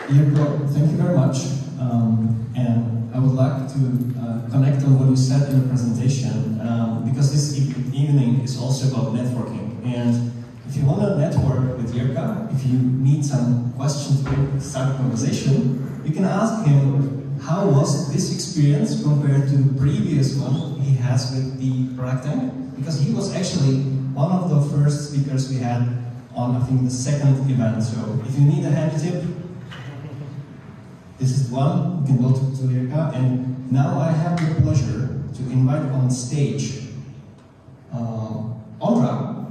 Jirko, thank you very much. And I would like to connect on what you said in the presentation, because this evening is also about networking. And if you want to network with Jirko, if you need some questions to start a conversation, you can ask him how was this experience compared to the previous one he has with the product angle, because he was actually one of the first speakers we had on, I think, the second event. So if you need a handy tip, this is the one. You can go to Jirko. And now I have the pleasure to invite on stage Ondrej.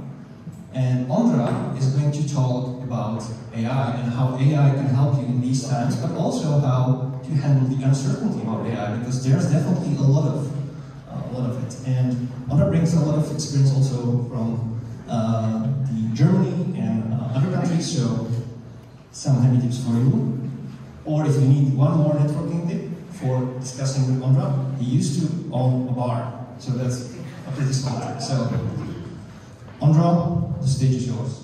And Ondrej is going to talk about AI and how AI can help you in these times, but also how to handle the uncertainty about AI, because there's definitely a lot of it. And Ondrej brings a lot of experience also from Germany and other countries, so some handy tips for you. Or if you need one more networking tip for discussing with Ondrej, he used to own a bar, so that's a pretty small tip. So, Ondrej, the stage is yours.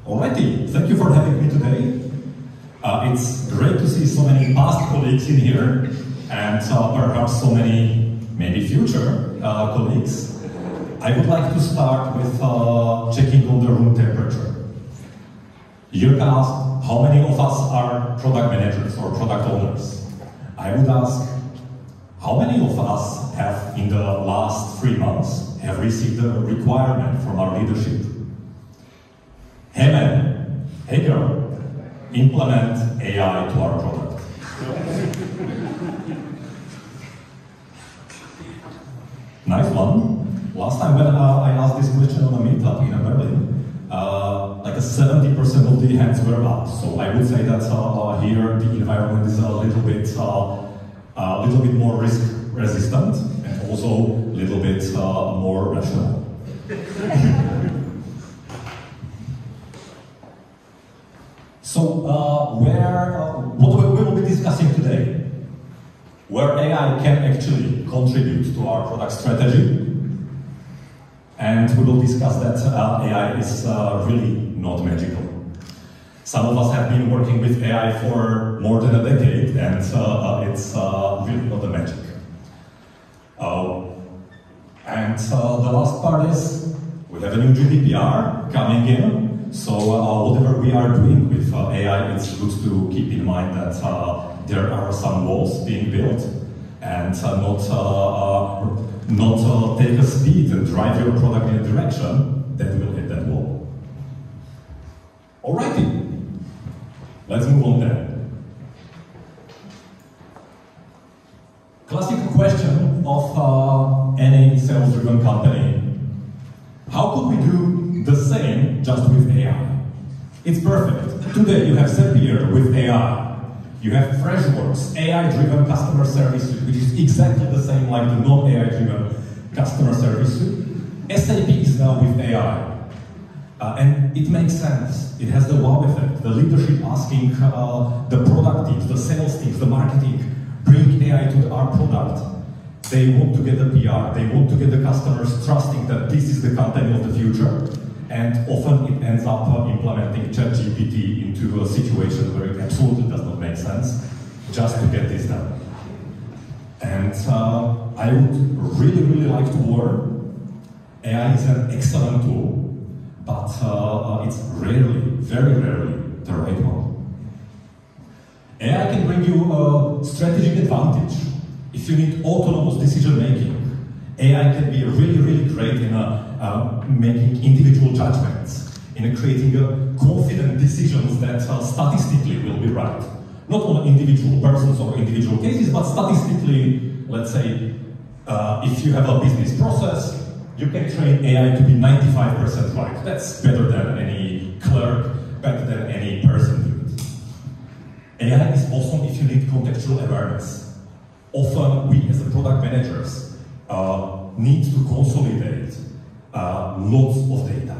Alrighty, thank you for having me today. It's great to see so many past colleagues in here, and perhaps so many, maybe future colleagues. I would like to start with checking on the room temperature. Jirko asked, how many of us are product managers or product owners? I would ask, how many of us have, in the last 3 months, have received a requirement from our leadership? Hey man, hey girl, implement AI to our product. Nice one. Last time when I asked this question on a meetup in Berlin, like 70% of the hands were up. So I would say that here the environment is a little bit more risk resistant and also a little bit more rational. So what we will be discussing today, where AI can actually contribute to our product strategy. And we will discuss that AI is really not magical. Some of us have been working with AI for more than a decade, and it's really not a magic. And the last part is, we have a new GDPR coming in, so whatever we are doing with AI, it's good to keep in mind that there are some walls being built, and not take a speed and drive your product in a direction that will hit that wall. Alrighty, let's move on then. Classic question of any sales-driven company. How could we do the same just with AI? It's perfect. Today you have Zapier with AI. You have Freshworks, AI-driven customer service suite, which is exactly the same like the non-AI-driven customer service suite. SAP is now with AI. And it makes sense. It has the wow effect. The leadership asking the product teams, the sales teams, the marketing, bring AI to our product. They want to get the PR. They want to get the customers trusting that this is the company of the future. And often it ends up implementing ChatGPT into a situation where it absolutely does not make sense, just to get this done. And I would really like to warn, AI is an excellent tool, but it's rarely, very rarely, the right one. AI can bring you a strategic advantage. If you need autonomous decision making, AI can be really great in making individual judgments, in creating confident decisions that statistically will be right. Not on individual persons or individual cases, but statistically, let's say, if you have a business process, you can train AI to be 95% right. That's better than any clerk, better than any person doing it. AI is awesome if you need contextual awareness. Often we as the product managers need to consolidate lots of data.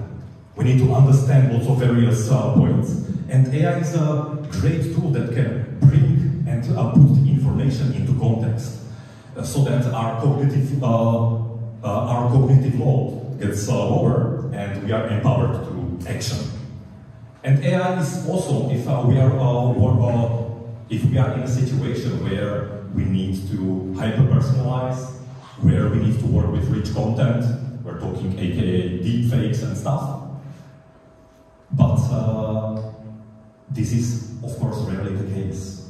We need to understand lots of various points. And AI is a great tool that can bring and put the information into context so that our cognitive load gets lower and we are empowered to action. And AI is awesome if we are in a situation where we need to hyper-personalize, where we need to work with rich content. We're talking aka deepfakes and stuff. But this is, of course, rarely the case.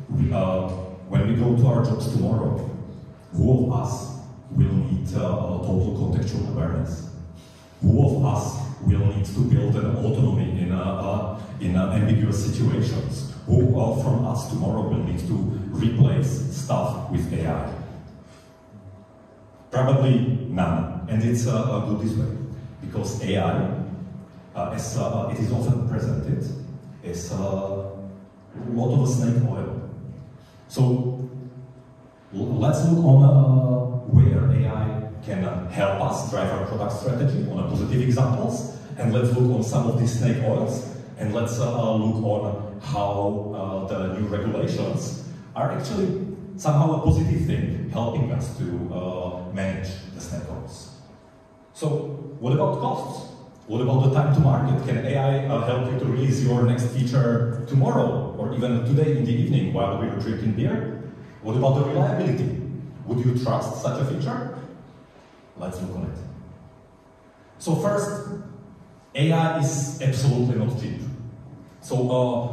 When we go to our jobs tomorrow, who of us will need total contextual awareness? Who of us will need to build an autonomy in ambiguous situations? Who from us tomorrow will need to replace stuff with AI? Probably none, and it's good this way, because AI, as it is often presented, is a lot of a snake oil. So let's look on where AI can help us drive our product strategy on a positive examples, and let's look on some of these snake oils, and let's look on how the new regulations are actually somehow a positive thing, helping us to manage the snake oils. So what about costs? What about the time to market? Can AI help you to release your next feature tomorrow, or even today in the evening while we are drinking beer? What about the reliability? Would you trust such a feature? Let's look on it. So first, AI is absolutely not cheap. So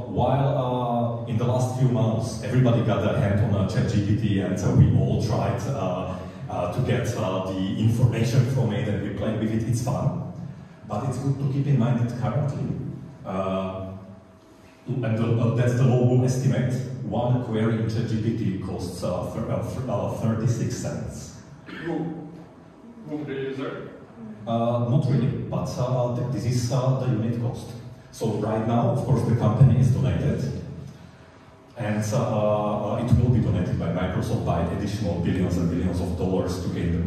while in the last few months everybody got their hand on ChatGPT and we all tried to get the information from it and we played with it, it's fun. But it's good to keep in mind that currently, that's the low estimate, one query in ChatGPT costs 36 cents. Who the user? Not really, but this is the unit cost. So right now, of course, the company is donated, and it will be donated by Microsoft by additional billions and billions of dollars to gain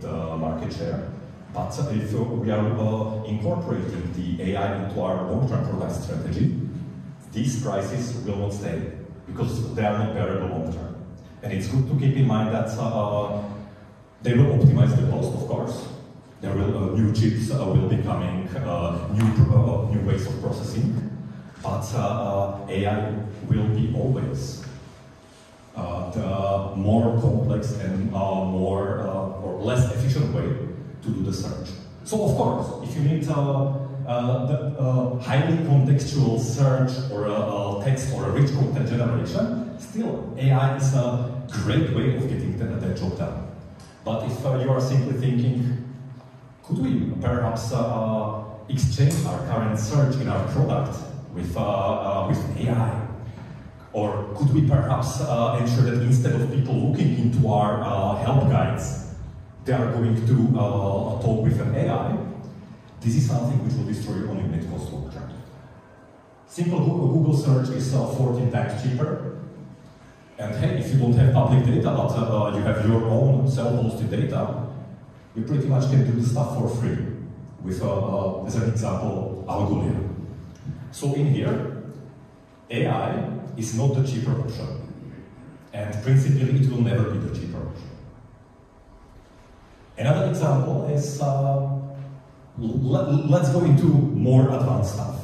the market share. But if we are incorporating the AI into our long-term product strategy, these prices will not stay because they are not bearable long-term. And it's good to keep in mind that they will optimize the cost, of course. There will new chips will be coming, new ways of processing, but AI will be always the more complex and more or less efficient way to do the search. So of course, if you need the highly contextual search or a text or a rich content generation, still AI is a great way of getting that job done. But if you are simply thinking, could we perhaps exchange our current search in our product with AI? Or could we perhaps ensure that instead of people looking into our help guides, they are going to talk with an AI? This is something which will destroy your own unit cost long term. Simple Google search is 14 times cheaper. And hey, if you don't have public data, but you have your own self-hosted data, you pretty much can do the stuff for free with, as an example, Algolia. So in here, AI is not the cheaper option. And principally, it will never be the cheaper option. Another example is, let's go into more advanced stuff.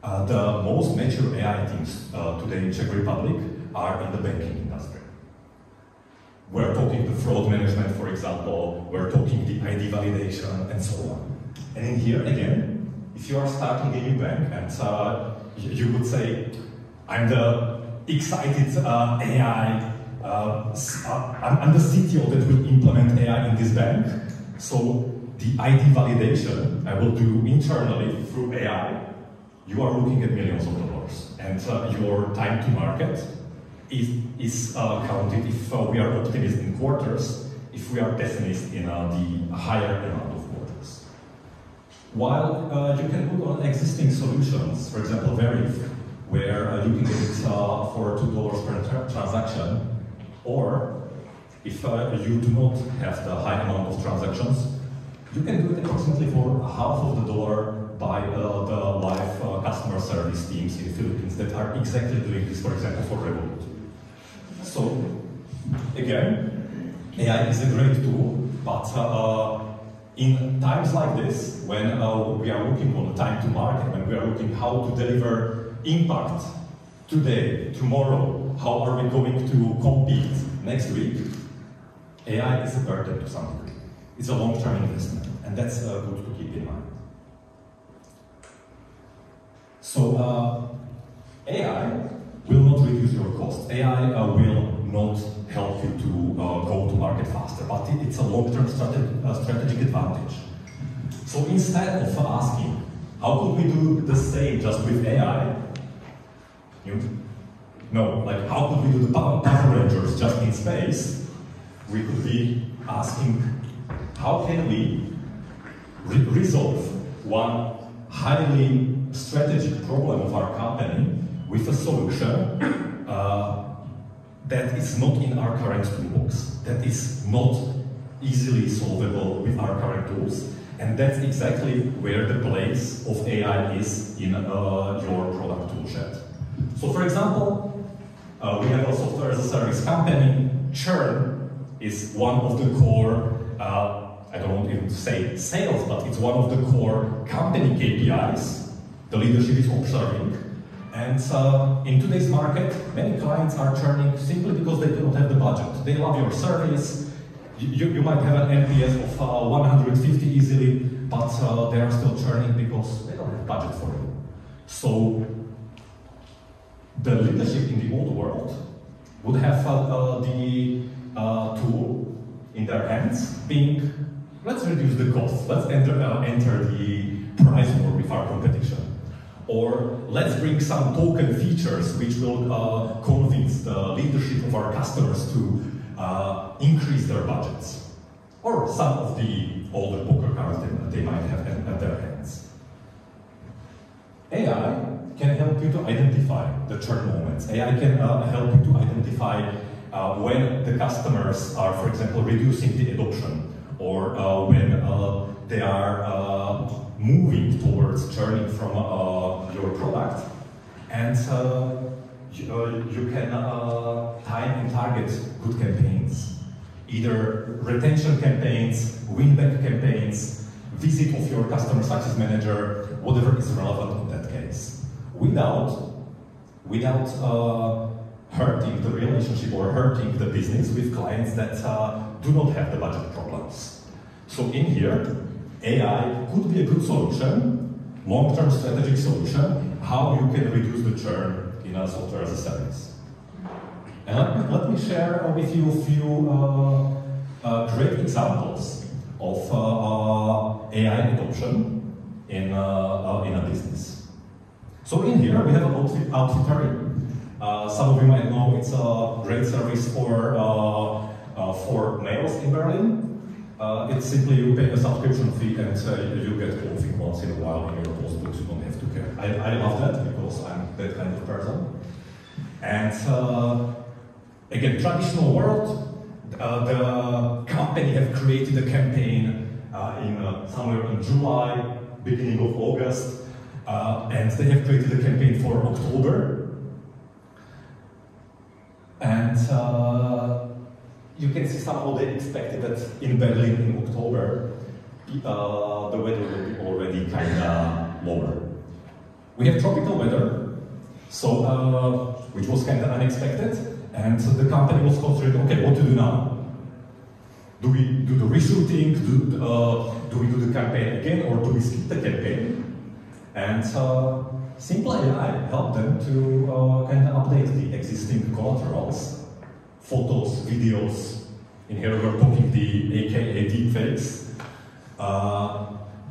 The most mature AI teams today in Czech Republic are in the banking industry. We're talking the fraud management, for example, we're talking the ID validation, and so on. And in here, again, if you are starting a new bank, and you would say, I'm the excited AI, I'm the CTO that will implement AI in this bank, so the ID validation I will do internally through AI. You are looking at millions of dollars, and your time to market is counted if we are optimists in quarters, if we are pessimists in the higher amount of quarters. While you can look on existing solutions, for example, Verif, where you can get it for $2 per transaction, or if you do not have the high amount of transactions, you can do it approximately for half of the dollar by the live customer service teams in the Philippines that are exactly doing this, for example, for Revolut. So, again, AI is a great tool, but In times like this, when we are looking on the time to market, when we are looking how to deliver impact today, tomorrow, how are we going to compete next week, AI is a burden to some degree. It's a long-term investment, and that's good to keep in mind. So AI will not reduce your cost. AI will not help you to go to market faster, but it's a long-term strategic advantage. So instead of asking, how could we do the same just with AI? Like how could we do the Power Rangers just in space? We could be asking, how can we resolve one highly strategic problem of our company with a solution that is not in our current toolbox, that is not easily solvable with our current tools, and that's exactly where the place of AI is in your product toolshed. So for example, we have a software as a service company. Churn is one of the core, I don't want even to say sales, but it's one of the core company KPIs the leadership is observing. And in today's market, many clients are churning simply because they don't have the budget. They love your service. You might have an NPS of 150 easily, but they are still churning because they don't have budget for it. So the leadership in the old world would have the tool in their hands being, let's reduce the cost, let's enter the price war with our competition. Or let's bring some token features which will convince the leadership of our customers to increase their budgets. Or some of the older poker cards that they might have at their hands. AI can help you to identify the churn moments. AI can help you to identify when the customers are, for example, reducing the adoption, or when they are moving towards churning from your product, and you can time and target good campaigns, either retention campaigns, win-back campaigns, visit of your customer success manager, whatever is relevant in that case, without hurting the relationship or hurting the business with clients that do not have the budget problems. So in here, AI could be a good solution, long-term strategic solution, how you can reduce the churn in a software as a service. And let me share with you a few great examples of AI adoption in a business. So in here we have an Outfittery. Some of you might know it's a great service for males in Berlin. It's simply you pay a subscription fee and you get clothing once in a while in your post books. You don't have to care. I love that because I'm that kind of person. And again, traditional world, the company have created a campaign somewhere in July, beginning of August, and they have created a campaign for October. And you can see somehow they expected that in Berlin in October, the weather will be already kind of lower. We have tropical weather, so which was kind of unexpected, and so the company was considering, okay, what to do now? Do we do the reshooting? Do we do the campaign again, or do we skip the campaign? And Simple AI helped them to kind of update the existing collaterals, photos, videos. In here we're talking the AKA deepfakes,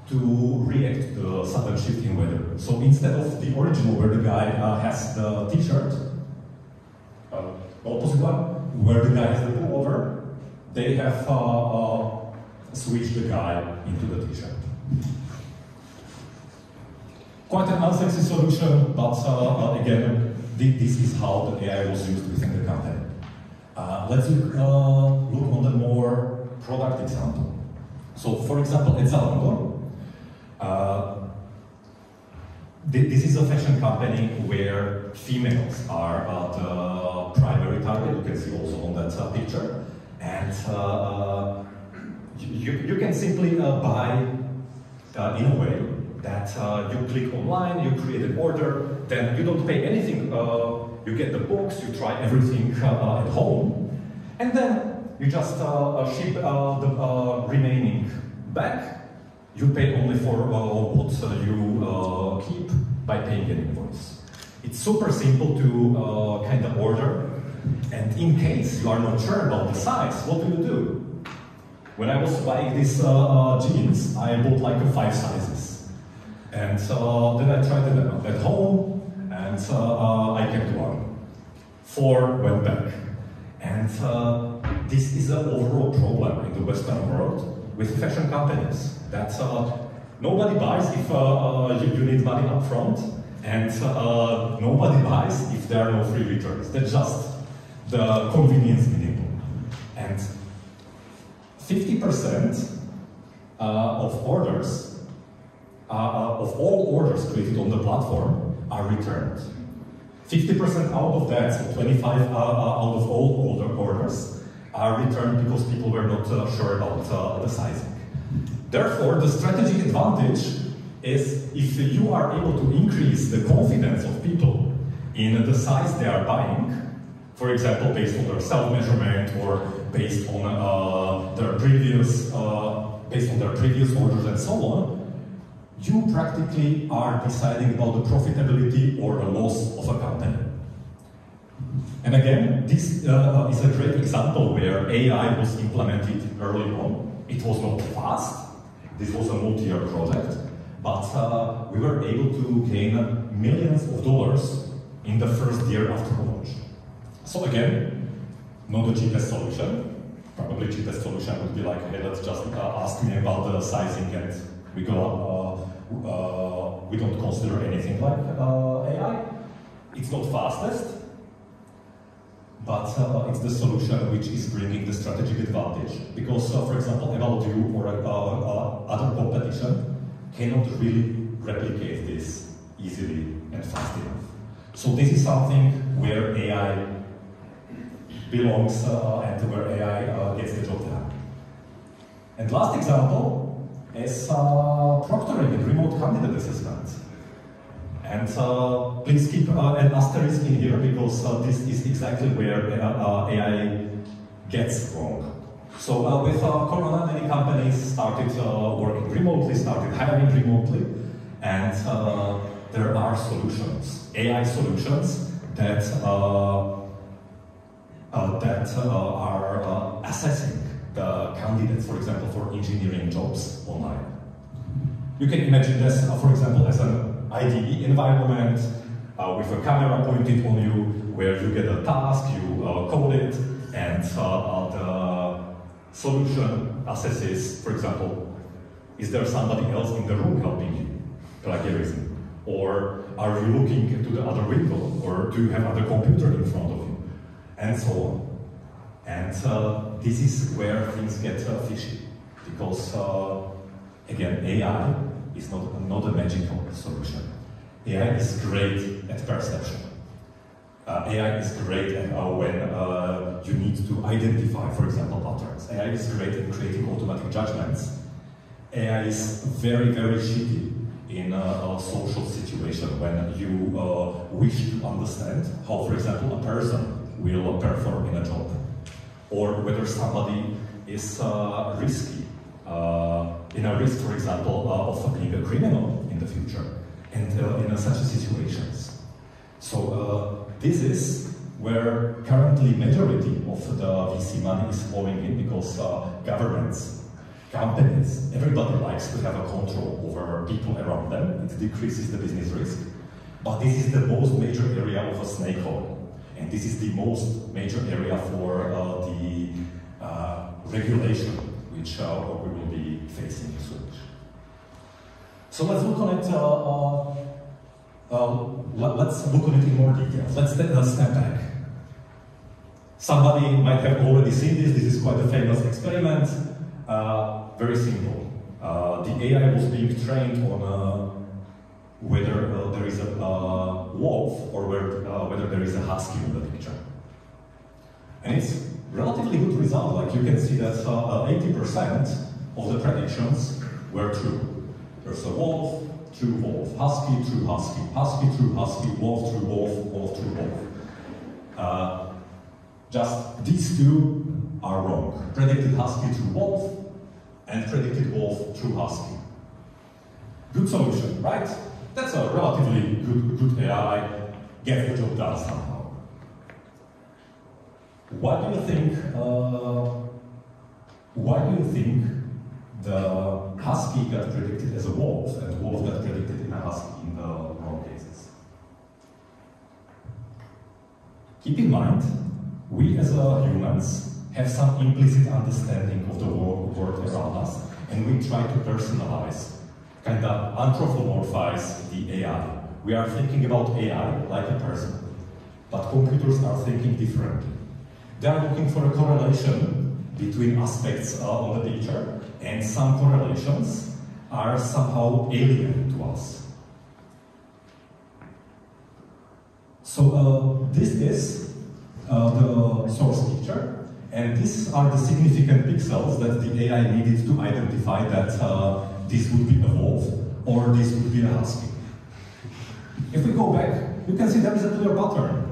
to react to the sudden shift in weather. So instead of the original where the guy has the t-shirt, the opposite one, where the guy has the pullover, they have switched the guy into the t-shirt. Quite an unsexy solution, but again, this is how the AI was used within the company. Let's look on the more product example. So, for example, at Zalando, this is a fashion company where females are the primary target. You can see also on that picture, and you can simply buy in a way that you click online, you create an order, then you don't pay anything. You get the box, you try everything at home, and then you just ship the remaining back. You pay only for what you keep by paying an invoice. It's super simple to kind of order, and in case you are not sure about the size, what do you do? When I was buying these jeans, I bought like 5 sizes. And then I tried them at home, and I kept 1. 4 went back. And this is an overall problem in the Western world with fashion companies. That nobody buys if you need money up front, and nobody buys if there are no free returns. That's just the convenience minimum. And 50% of orders, of all orders created on the platform are returned. 50% out of that, so 25 out of all orders, are returned because people were not sure about the sizing. Therefore, the strategic advantage is if you are able to increase the confidence of people in the size they are buying, for example, based on their self-measurement or based on their previous orders and so on, you practically are deciding about the profitability or the loss of a company. And again, this is a great example where AI was implemented early on. It was not fast. This was a multi-year project, but we were able to gain millions of dollars in the first year after launch. So again, not the cheapest solution. Probably cheapest solution would be like, hey, let's just ask me about the sizing, and we don't consider anything like AI. It's not fastest, but it's the solution which is bringing the strategic advantage. Because, for example, About You or other competition cannot really replicate this easily and fast enough. So this is something where AI belongs and where AI gets the job done. And last example is proctoring and remote candidate assessment. And please keep an asterisk in here because this is exactly where AI gets wrong. So with Corona, many companies started working remotely, started hiring remotely, and there are solutions, AI solutions that are assessing the candidates, for example, for engineering jobs online. You can imagine this, for example, as an IDE environment with a camera pointed on you, where you get a task, you code it, and the solution assesses, for example, is there somebody else in the room helping you? Plagiarism. Or are you looking into the other window? Or do you have other computer in front of you? And so on. And this is where things get fishy. Because, again, AI is not a magical solution. AI is great at perception. AI is great at when you need to identify, for example, patterns. AI is great at creating automatic judgments. AI is very, very shitty in a social situation when you wish to understand how, for example, a person will perform in a job, or whether somebody is risky, in a risk, for example, of being a criminal in the future, and in such situations. So this is where currently majority of the VC money is flowing in, because governments, companies, everybody likes to have a control over people around them. It decreases the business risk. But this is the most major area of a snake hole. And this is the most major area for the regulation, which we will be facing soon. So let's look on it. Let's look on it in more detail. Let's step back. Somebody might have already seen this. This is quite a famous experiment. Very simple. The AI was being trained on whether there is a wolf or whether there is a husky in the picture. And it's relatively good result. Like you can see that 80% of the predictions were true. There's a wolf, true wolf, husky, true husky, husky, true husky, wolf, true wolf, wolf, true wolf. Just these two are wrong. Predicted husky, true wolf, and predicted wolf, true husky. Good solution, right? That's a relatively good AI. Get the job done somehow. Why do you think the husky got predicted as a wolf and the wolf got predicted in a husky in the wrong cases? Keep in mind, we as humans have some implicit understanding of the world around us, and we try to personalize, kind of anthropomorphize the AI. We are thinking about AI like a person, but computers are thinking differently. They are looking for a correlation between aspects on the picture, and some correlations are somehow alien to us. So this is the source picture, and these are the significant pixels that the AI needed to identify that this would be a wolf or this would be a husky. If we go back, you can see there is a clear pattern.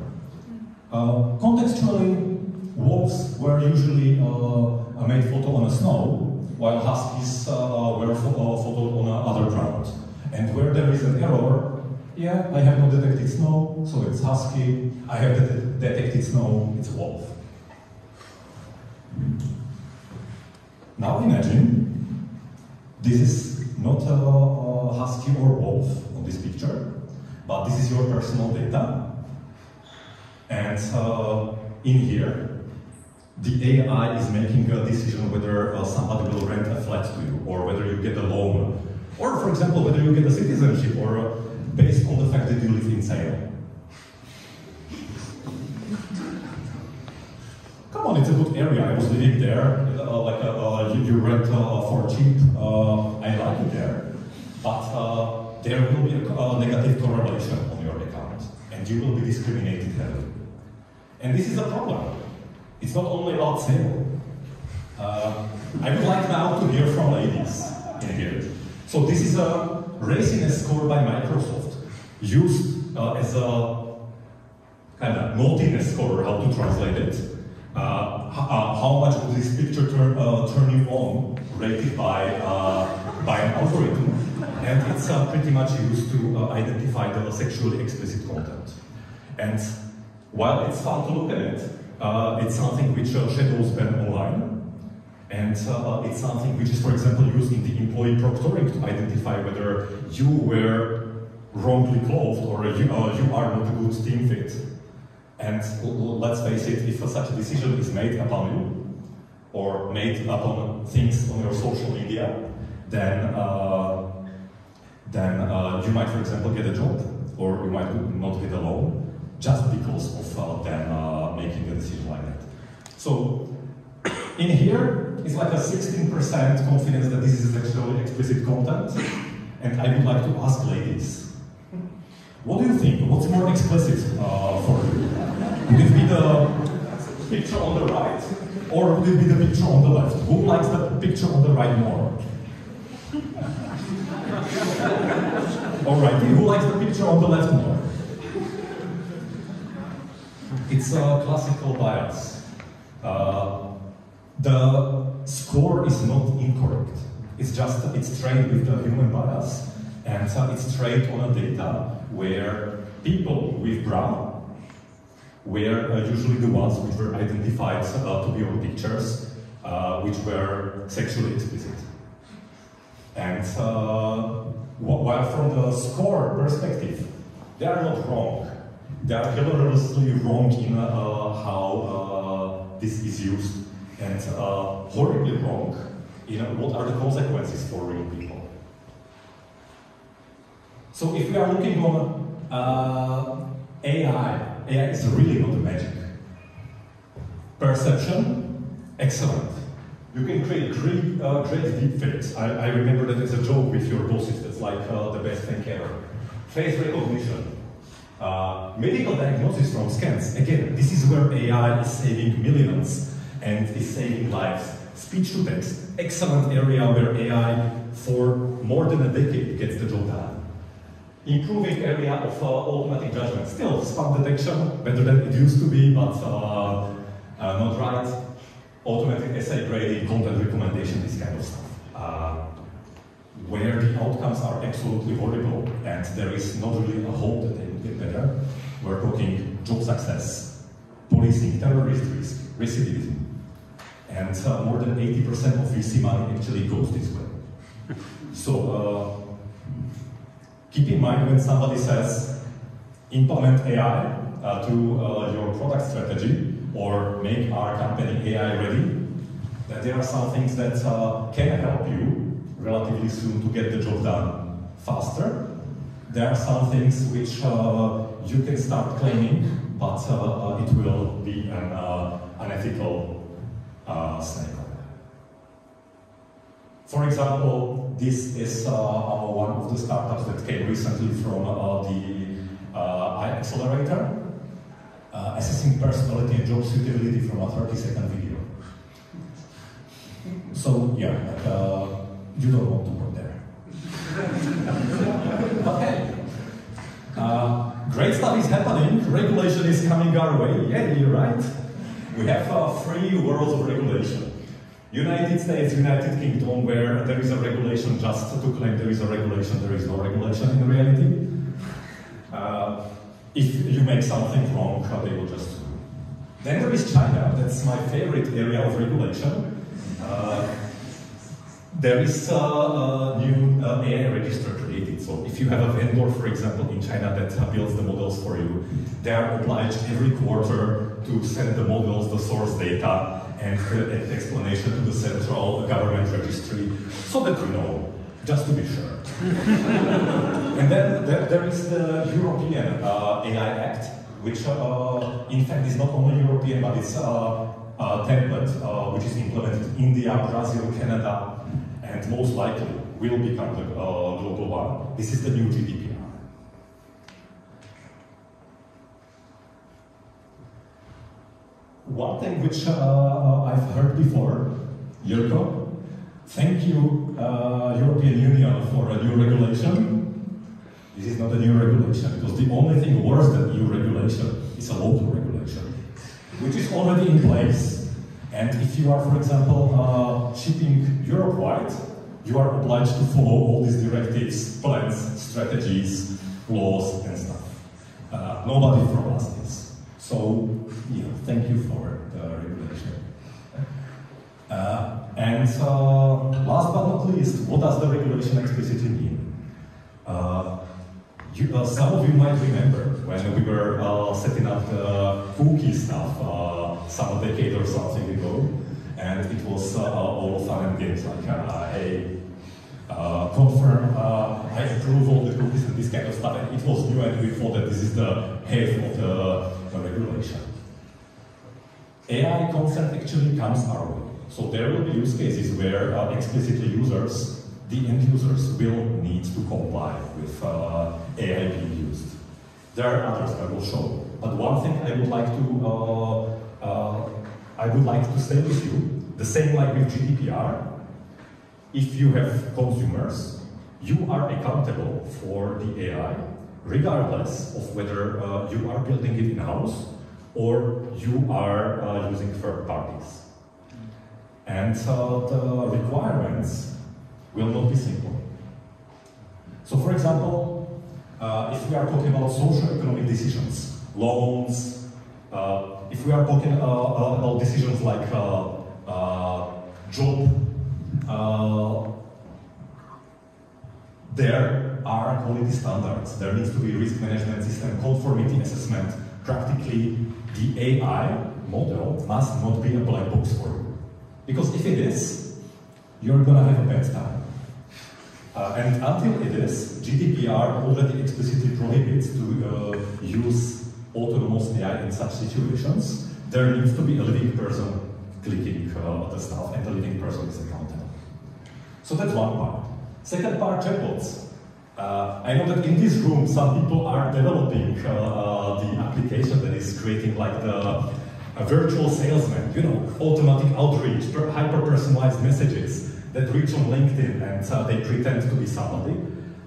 Contextually, wolves were usually a made photo on a snow, while huskies were photoed on other ground. And where there is an error, yeah, I have not detected snow, so it's husky. I have detected snow, it's wolf. Now imagine, this is not a husky or wolf on this picture, but this is your personal data. And in here, the AI is making a decision whether somebody will rent a flat to you, or whether you get a loan, or for example, whether you get a citizenship, or based on the fact that you live in Salem. Come on, it's a good area. I was living there. You rent for cheap. I like it there. But there will be a negative correlation on your account, and you will be discriminated heavily. And this is a problem. It's not only about sale. I would like now to hear from ladies in here. So this is a raciness score by Microsoft, used as a kind of naughtiness score, how to translate it. How much would this picture turn you on, rated by an algorithm, and it's pretty much used to identify the sexually explicit content. And while it's fun to look at it, it's something which shadows ban online, and it's something which is, for example, used in the employee proctoring to identify whether you were wrongly clothed or you are not a good team fit. And let's face it, if such a decision is made upon you, or made upon things on your social media, then you might, for example, get a job, or you might not get a loan, just because of them making a decision like that. So, in here, it's like a 16% confidence that this is actually explicit content, and I would like to ask ladies, what do you think? What's more explicit for you? Would it be the picture on the right, or would it be the picture on the left? Who likes the picture on the right more? Alrighty, who likes the picture on the left more? It's a classical bias. The score is not incorrect. It's trained with the human bias, and it's trained on a data where people with brown were usually the ones which were identified to be on pictures which were sexually explicit. And while from the score perspective, they are not wrong. They are hilariously wrong in how this is used, and horribly wrong in what are the consequences for real people. So if we are looking on AI is really not a magic. Perception, excellent. You can create great deepfakes. I remember that as a joke with your bosses. That's like the best thing ever. Face recognition. Medical diagnosis from scans. Again, this is where AI is saving millions and is saving lives. Speech to text, excellent area where AI for more than a decade gets the job done. Improving area of automatic judgment, still spam detection, better than it used to be, but not right. Automatic essay grading, content recommendation, this kind of stuff. Where the outcomes are absolutely horrible and there is not really a hope that they will get better, we're talking job success, policing, terrorist risk, recidivism. And more than 80% of VC money actually goes this way. So keep in mind when somebody says implement AI to your product strategy or make our company AI ready, that there are some things that can help you relatively soon to get the job done faster. There are some things which you can start claiming, but it will be an unethical snake oil. For example, this is one of the startups that came recently from the Accelerator, assessing personality and job suitability from a 30-second video. So yeah, you don't want to work there. Okay. Great stuff is happening. Regulation is coming our way. Yeah, you're right. We have 3 worlds of regulation. United States, United Kingdom, where there is a regulation just to claim there is a regulation, there is no regulation in reality. If you make something wrong, they will just do. Then there is China. That's my favorite area of regulation. There is a new AI register created. So if you have a vendor, for example, in China that builds the models for you, they are obliged every quarter to send the models the source data and the explanation to the central government registry, so that you know, just to be sure. And then there is the European AI Act, which in fact is not only European, but it's a template which is implemented in India, Brazil, Canada, and most likely will become the global one. This is the new GDPR. One thing which I've heard before, Jirko, thank you European Union for a new regulation. This is not a new regulation, because the only thing worse than new regulation is a local regulation, which is already in place. And if you are, for example, shipping Europe-wide, you are obliged to follow all these directives, plans, strategies, laws, and stuff. Nobody from us is. So, yeah, thank you for the regulation. And last but not least, what does the regulation explicitly mean? Some of you might remember when we were setting up the cookie stuff some decade or something ago, and it was all fun and games like, hey, confirm, I approve all the cookies and this kind of stuff, and it was new and we thought that this is the head of the regulation. AI consent actually comes our way. So there will be use cases where explicitly users, the end users, will need to comply with AI being used. There are others I will show, but one thing I would like to say with you, the same like with GDPR. If you have consumers, you are accountable for the AI, regardless of whether you are building it in-house or you are using third parties. And the requirements will not be simple. So for example, if we are talking about socio-economic decisions, loans, if we are talking about decisions like job, there are quality standards. There needs to be risk management system, conformity assessment. Practically, the AI model must not be a black box for you. Because if it is, you're gonna have a bad time. And until it is, GDPR already explicitly prohibits to use autonomous AI in such situations. There needs to be a living person clicking the stuff, and the living person is accountable. So that's one part. Second part, chatbots. I know that in this room some people are developing the application that is creating like the a virtual salesman, automatic outreach, hyper-personalized messages that reach on LinkedIn and they pretend to be somebody,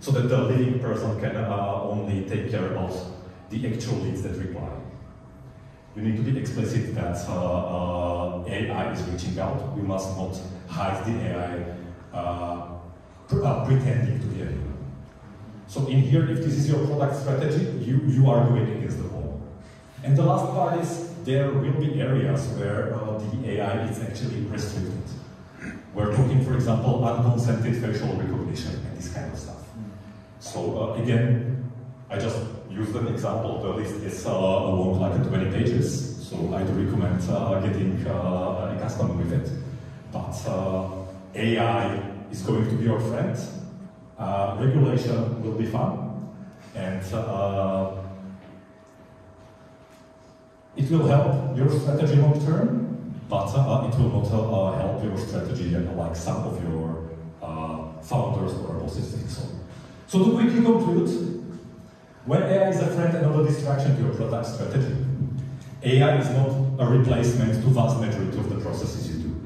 so that the living person can only take care of the actual leads that reply. You need to be explicit that AI is reaching out. We must not hide the AI pretending to be a human. So in here, if this is your product strategy, you are going against the wall. And the last part is there will be areas where the AI is actually restricted. We're talking, for example, unconsented facial recognition and this kind of stuff. So again, I just used an example. The list is long, like 20 pages, so I do recommend getting accustomed with it. But AI is going to be your friend. Regulation will be fun, and it will help your strategy long term, but it will not help your strategy like some of your founders or bosses think so. So to quickly conclude, when AI is a friend and not a distraction to your product strategy, AI is not a replacement to vast majority of the processes you do.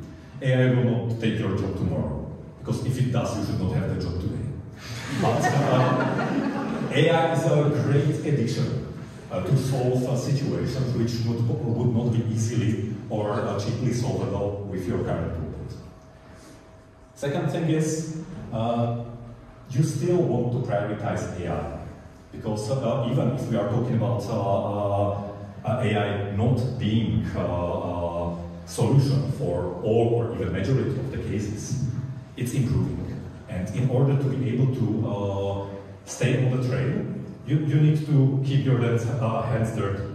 AI will not take your job tomorrow, because if it does, you should not have the job today. But AI is a great addition to solve situations which would not be easily or cheaply solvable with your current toolkit. Second thing is, you still want to prioritize AI, because even if we are talking about AI not being a solution for all or even majority of the cases, it's improving. And in order to be able to stay on the trail, you need to keep your hands dirty.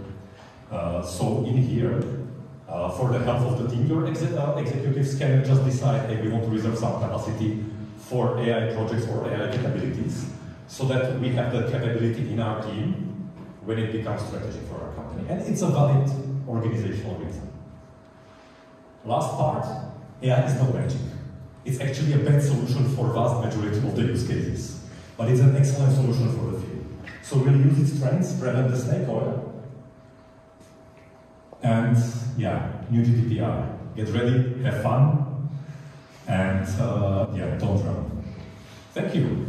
So in here, for the health of the team, your executives can just decide, hey, we want to reserve some capacity for AI projects or AI capabilities, so that we have the capability in our team when it becomes strategic for our company. And it's a valid organizational reason. Last part, AI is not magic. It's actually a bad solution for vast majority of the use cases, but it's an excellent solution for the few. So we'll use its strengths, prevent the snake oil, and yeah, new GDPR. Get ready, have fun, and yeah, don't run. Thank you.